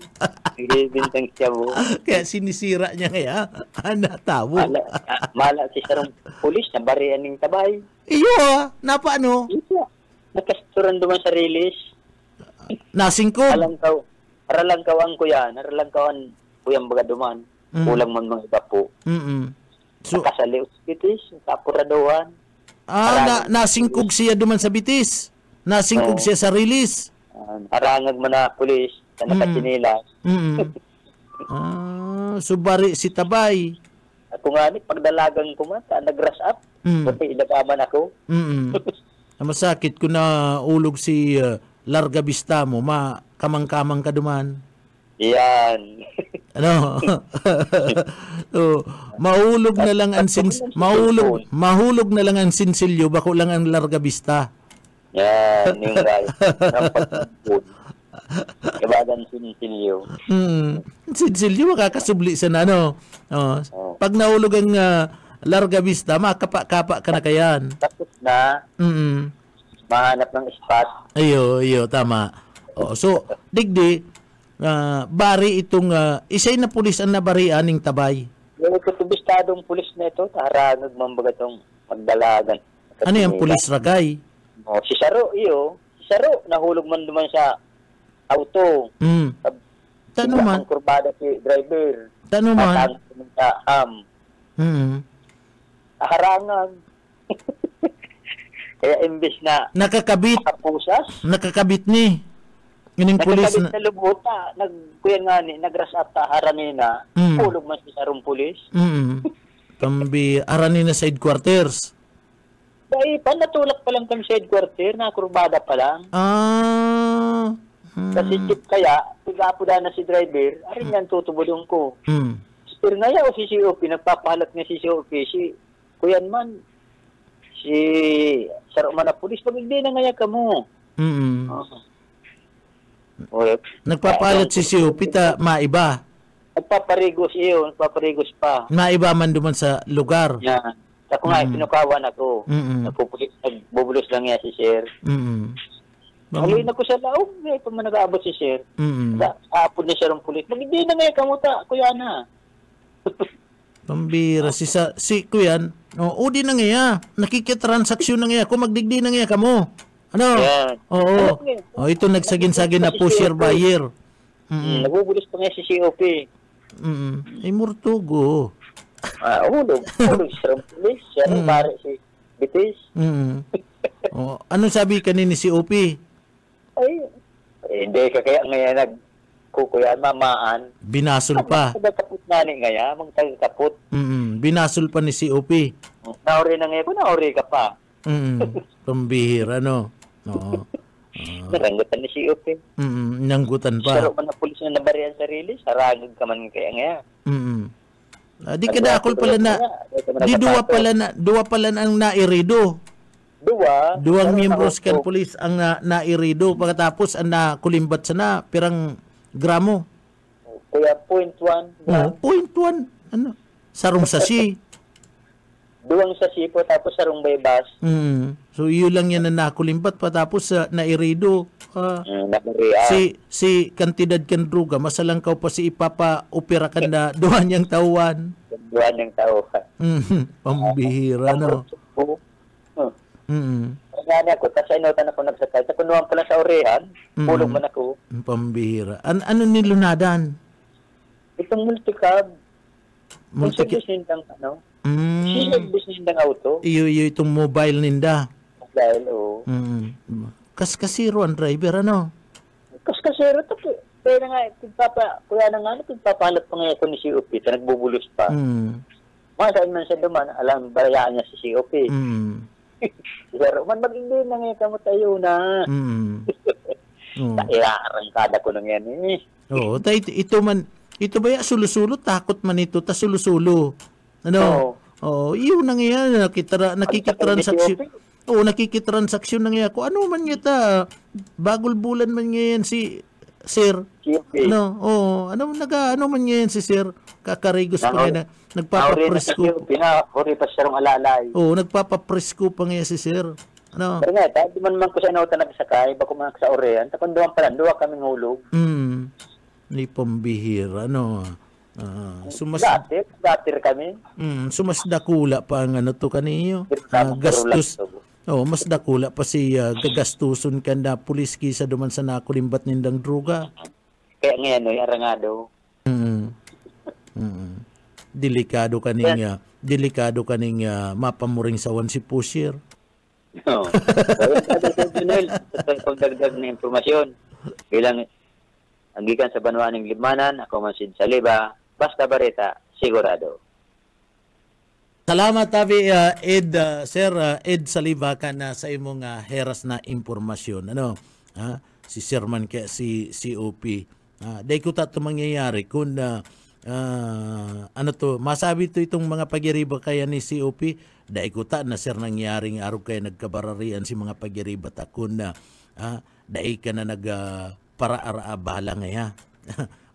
Bibinta ng shabu. Kaya sinisira niya kaya, tao. Mala si sarong pulis na barian ng tabay. Iyo, napaano? Nakasturan duman sa release. Nasingkod. Aralang kawang kuyan. Aralang kawan kuyang baga duman. Kulang man mga iba po. So, nakasali uspitis, tapuraduhan. Nasingkog siya duman sa bitis. Nasingkog siya sa release. Harangag mo na pulis, sa nakachinilas. Subari si Tabay. Ako nga ni, pagdalagang ko man, nag-rush up. Buti ilagaman ako. Masakit ko na ulog si Larga Vista mo, kamang-kamang ka duman. Yan. Mahulog na lang ang mahulog na lang ang sinsilyo, bako lang ang Larga Vista. Yan, yung right. Kabagan sinsilyo. Sinsilyo makakasubli sa pag nahulog ang Larga Vista, makapa-kapa ka na kayan. Tapos na. Mahanap ng spot. Ayo, tama. So, digdi, bari itong isay na pulis ang nabarian ng Tabay. Yung katubistadong pulis na ito, tarangag mambaga itong pagdalagan. Ano yung pulis ragay? Si Saro, Si Saro, nahulog man duman sa auto. Tano man? Ang kurbada si driver. Tano man? Harangag. Kaya imbis na nakakabit ni ining pulis na lubuta, nagkuyan nga ni, nagras up ta harani na, hulog man si sarong pulis. Kambi harani na sa headquarters. Dahil natulak pa lang kami sa headquarters, nakurbada pa lang. Kasi tip kaya, tigapuda na si driver, arin yan tutubulong ko. Pero ngaya o si COP, nagpapahalat nga si COP, si kuyan man, si saro man na pulis, pag hindi na ngaya ka mo. O, Nagpapalit si COP ta maiba. nagpaparigos iyo, nagpaparigos pa. Maiba man duman sa lugar. Yan. Ako nga, pinukawan ako. Nagbubulos lang niya si sir. Alin ako sa laog, eh, pag nag-aabot si sir. Aapod na siya ng pulis. Hindi na ngayon kamuta, kuya na. Pambira si kuyan. O di na nga. Nakikitransaksyon na nga. Kung magdigdi na nga kamo. Ano? Yan. Oo. O ito nagsagin-sagin na pusher buyer. Nagbubulos pa nga si COP. Ay murtugo. Ulog siya ng pulis. Siya rin pare si Bitis. Anong sabi kanini si OP? Ay, hindi ka kaya ngayon nagkukuyan, mamaan. Binasol pa. Magtagkapot na ni ngayon, magtagkapot. Binasol pa ni si OP. Nauri na ngayon, nauri ka pa. Pambihira, no? Oo. Naranggutan ni si OP. Nanggutan pa. Pero man na pulis na nabarihan sarili, saragod ka man kaya ngayon. Di kadakol pala na, di duwa pala ang nairido. Duwang miyembros kan pulis ang nairido pagkatapos ang nakulimbat sana pirang gramo. Kuya, 0.1. 0.1. Ano? Sarong sasi. Duwang sasi po tapos sarong baybas. So yun lang yan na nakulimbat patapos nairido. Si kantidad kan druga masalang ka pa si ipapa-opera kan na duwan niyang tauhan. Duwan niyang tauhan. Pambihira, no? Ngani ako, tapos inutan ako nagsakay. Sa kunuhan pala sa orehan, pulog man ako. Pambihira. Ano nilunadan? Itong multicab. Service nindang ano? Service nindang auto. Iyo itong mobile ninda. Dahil, oo. Kaskasiro ang driver, ano? Kaskasiro to. Kaya nga, kuya na nga, nagpapahalap pa ngayon ako ni COP. Nagbubulos pa. Masaan man siya duman, alam, barayaan niya si COP. Pero man mag-hindi na ngayon kamo tayo na. Irarangkada ko nang yan eh. Oo, ito ba ya sulusulo, takot man ito, ta sulusulo. Ano? Oo, yun na ngayon, nakikitransaksyon. Oo, nakikitransaksyon na ngayon ako. Ano man nga ta, bagol bulan man ngayon si Sir. Ano? Oo, ano man ngayon si Sir? Kakarigos pa ngayon na. Nagpapapresko. Pinahuri pa siya rong alalay. Oo, nagpapapresko pa ngayon si Sir. Ano? Pero nga, di man ko sa inautan nagsakay, bako man sa orehan, takon duwang pala, duwa kaming hulog. Hindi pambihira, no? Datir kami. Mas dakula pa ang ano to kaniyo. Gastos. Mas dakula pa si gagastuson ka na pulis kisa duman sa nakulimbat nindang druga. Kaya ngayon, arangado. Delikado kaning mapamuring sawan si pusher. No. Pagdagdag na informasyon bilang agikan sa Banwaning Libmanan, ako man Sid Saliba, Basta Bareta, sigurado. Salamat tabi Ed Sir Ed Saliba ka na sa imong heras na impormasyon. Ano? Si Sherman kaya si COP. Dahil ko tato mangyayari kung ano to, masabi to itong mga pagiriba kaya ni COP, dahil ko ta na sir nangyaring araw kaya nagkabararian si mga pagiriba ta kung dahil ka na para-ara bahala ngaya.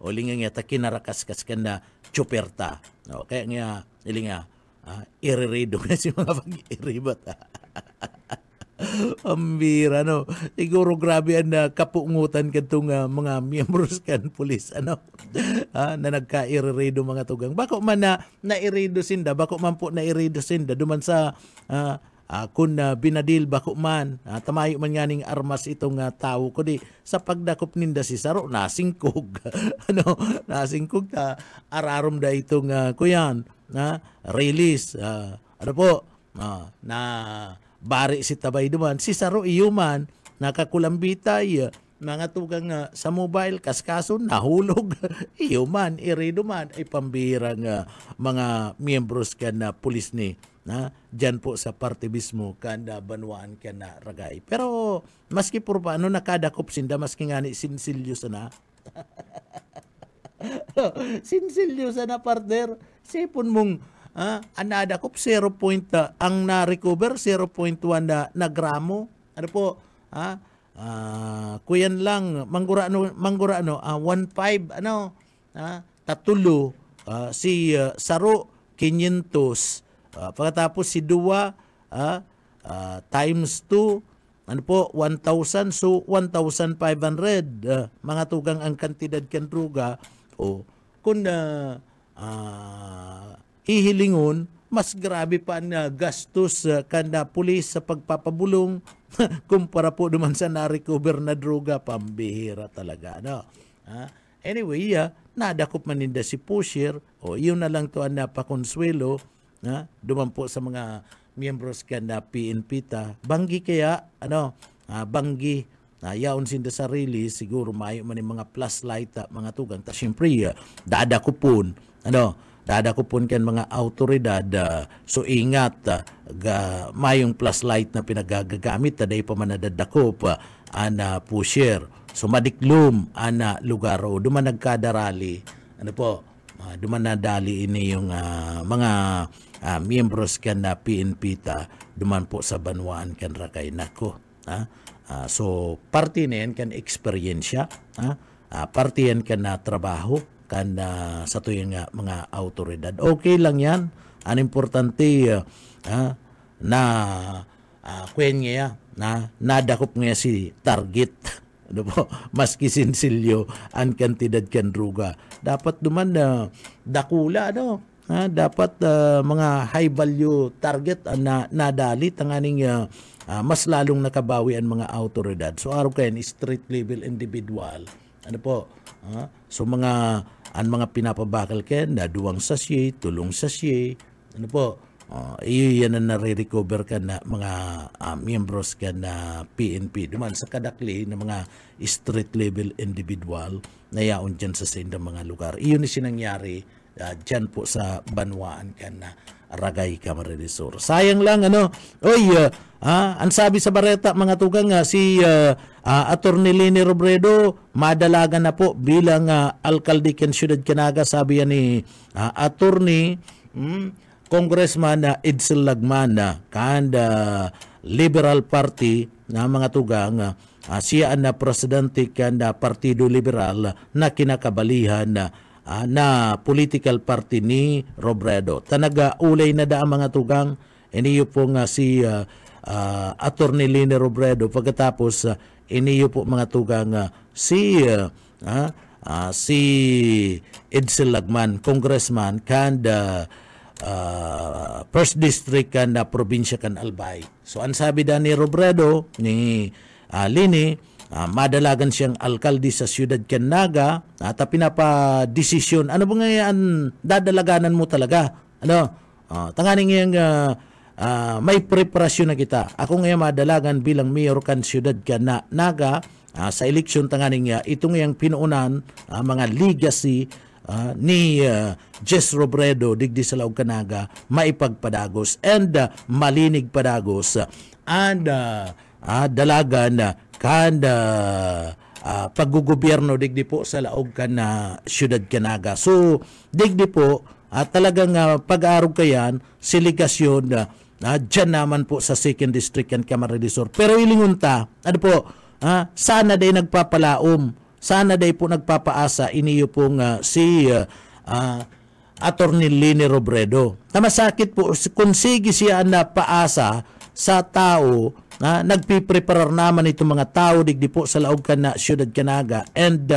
O linga nga ta kinarakas-kas ka na chuperta. Kaya nga, irirido na si mga pag-iriba ta. Ambira, no? Siguro grabe ang kapungutan katong mga miyembros kan pulis, ano? Na nagka-irido mga tugang. Bako man na-irido sinda, bako man po na-irido sinda, duman sa kun binadil bako man, tamayo man nga ning armas itong tao ko di sa pagdakop ninda si Saro, nasingkog. Nasingkog ta, ararom da itong kuyan, release, ano po, na bari si tabay duman si Saro iyuman nakakulambitay mga tugang sa mobile kaskason nahulog iyuman iriduman ay pambihirang mga miyembros kan na pulis ni dyan po sa parte mismo kanda Banwaan kana ragay. Pero maski por paano nakadakop sinda maski nga ni sinsilyo sana sinsilyo sana partner sipon mong anadakop 0. Ang na-recover 0.1 na gramo. Ano po? kuyan lang manggurano 15 tatulo si Saro 500 pagkatapos si Dua times 2 1,000 so 1,500 mga tugang ang kantidad kan druga o kung ihilingon mas grabe pa ang gastos kanda pulis sa pagpapabulong kumpara po naman sa na-recover na droga, pambihira talaga. Anyway, nadakop maninda si Pusher, yun na lang to ang napakonsuelo, duman po sa mga miyembros kanda PNP ta. Banggi kaya, banggi, yaon sinda sarili, siguro mayo man yung mga plus light, mga tugang. Ta siyempre, dadakopon, dadakopon kan mga autoridad, so ingat, mayong plus light na pinagagamit, taday pa man nadadakop, Pusher. So madiklum, lugar, duman nagkadarali, duman nadali ini yung mga miyembros kan na PNP ta, duman po sa banwaan kan rakay nako. So parte na yan kan eksperyensya, parte yan kan na trabaho, kan sa tuyong mga autoridad. Okay lang yan. Ang importante na kwen nga nadakop nga si target. Maski sinsilyo ang kantidad kan druga. Dapat duman dakula dapat mga high value target na nadali tanganing mas lalong nakabawi ang mga autoridad. So araw kayan street level individual. So mga pinapabakal ken na 2 sachet, 3 sachet, yan na nare-recover ka na mga miyembros ka na PNP. Duman sa kadakli na mga street level individual na yaon dyan sa sindang mga lugar. Iyon ni sinangyari dyan po sa banwaan ka na Ragay, Camarines Sur. Sayang lang, ang sabi sa Bareta, mga tugang, si Attorney Leni Robredo, madalaga na po bilang alkalde ken Siyudad Canaga, sabi yan ni Attorney Congressman Edsel Lagman, kanda Liberal Party na mga tugang, siya na presidente kanda Partido Liberal na kinakabalihan na political party ni Robredo. Tanaga ulay na da mga tugang, iniyo po nga si Attorney Leni Robredo, pagkatapos iniyo po mga tugang si Edsel Lagman, congressman kanda First District kanda probinsya kan Albay. So ang sabi da ni Robredo ni Leni, madalagan siyang alkalde sa Siyudad Canaga at pinapa-desisyon. Ano ba ngayon dadalaganan mo talaga? Tanganing yung may preparasyon na kita. Ako ngayon madalagan bilang mayor kan Siyudad Canaga sa eleksyon tanganing itong yung pinuunan mga legacy ni Jess Robredo digdi sa Laog Canaga maipagpadagos and malinig padagos and dalagan kanda paggugobyerno digdi po sa laog kan na Siyudad Canaga. So digdi po talagang pag-aarog kayan siligasyon dyan naman po sa 2nd District and Camarines Sur. Pero ilingunta, sana day nagpapalaom, sana day po nagpapaasa iniyo pong si Attorney Leni Robredo. Masakit po kung sige siya na paasa sa tao na nagpipreparar naman itong mga tao digdi po sa laog kan na Siyudad Canaga and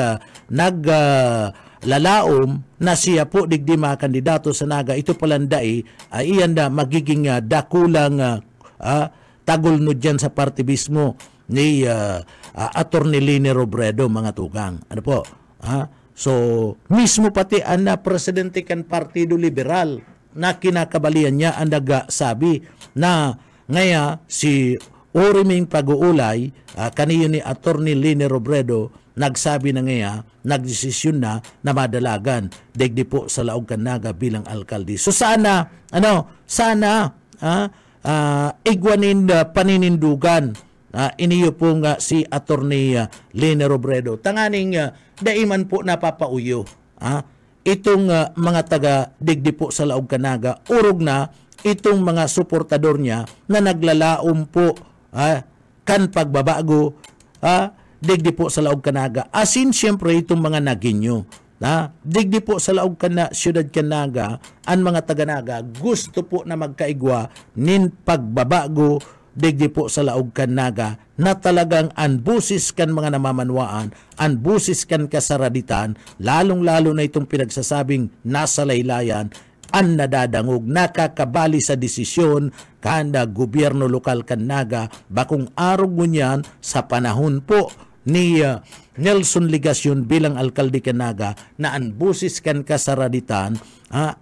naglalaom na siya po digdi mga kandidato sa Naga. Ito palanday iyan na magiging dakulang tagol no dyan sa partibismo ni Attorney Leni Robredo, mga tugang. So mismo pati ang presidente kan Partido Liberal na kinakabalian niya ang nagsabi na ngaya si Oriming pag-uulay, kaniyo ni Attorney Leni Robredo, nagsabi na ngaya, nagdesisyon na madalagan, digdi po sa Laog Canaga bilang alkalde. So sana, igwanin paninindugan, iniyo po nga si Attorney Leni Robredo. Tanganing, daiman po napapauyo. Itong mga taga digdi po sa Laog Canaga, urog na itong mga suportador niya na naglalaom po kan pagbabago digdi po sa laog Kanaga. Asin siyempre itong mga naginyo. Digdi po sa laog siyudad Kanaga, ang mga taga-Naga gusto po na magkaigwa nin pagbabago digdi po sa laog Kanaga na talagang anbusis kan mga namamanwaan, anbusis kan kasaraditan, lalong-lalo na itong pinagsasabing nasa laylayan, ang nadadangog, nakakabali sa desisyon kanda gobyerno lokal Kanaga, bakong arog mo niyan sa panahon po ni Nelson Ligacion bilang alkalde Kanaga na anbusis kan kasaraditan,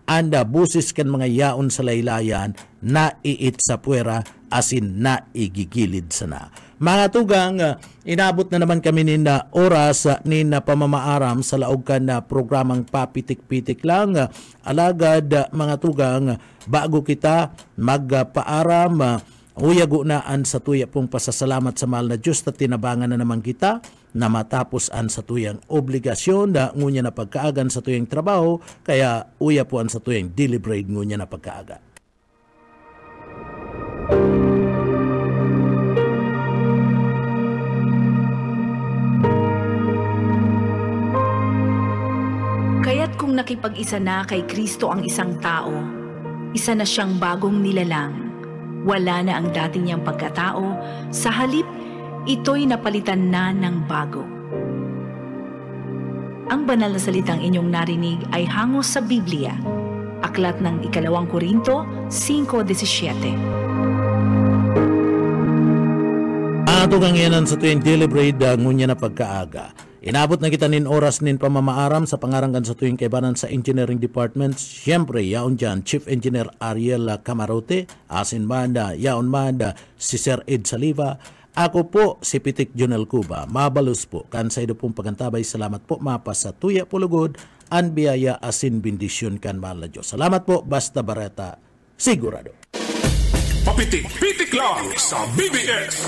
anda busis kan mga yaon sa laylayan na iit sa puwera asin na igigilid sana. Mga tugang, inabot na naman kami nina oras nina pamamaaram sa laog ka na programang papitik-pitik lang. Alagad mga tugang, bago kita magpaaram, uyago naan sa tuya pong pasasalamat sa mahal na Diyos na tinabangan na naman kita na matapos an sa tuyang obligasyon na ngunya na pagkaagan sa tuyang trabaho, kaya uya po an sa tuyang deliberate ngunya na pagkaaga. Kaya't kung nakipag-isa na kay Kristo ang isang tao, isa na siyang bagong nilalang. Wala na ang dati niyang pagkatao, sa halip, ito'y napalitan na ng bago. Ang banal na salitang inyong narinig ay hangos sa Biblia, aklat ng 2 Korinto 5:17. Ato kang yanan sa tuyang deliberate ngunya na pagkaaga. Inabot na kita nin oras nin pamamaaram sa pangaranggan sa tuyong kaibanan sa Engineering Department. Siyempre, yaon dyan, Chief Engineer Ariel Camarote, asin manda, yaon manda, si Sir Ed Saliva. Ako po, si Pitik Junel Cuba. Mabalus po, kansay do pong pagantabay. Salamat po, mapa sa tuya pulugod, an biyaya asin bendisyon kan mahal na Diyos. Salamat po, Basta Bareta, sigurado. Papitik-pitik lang sa BBS.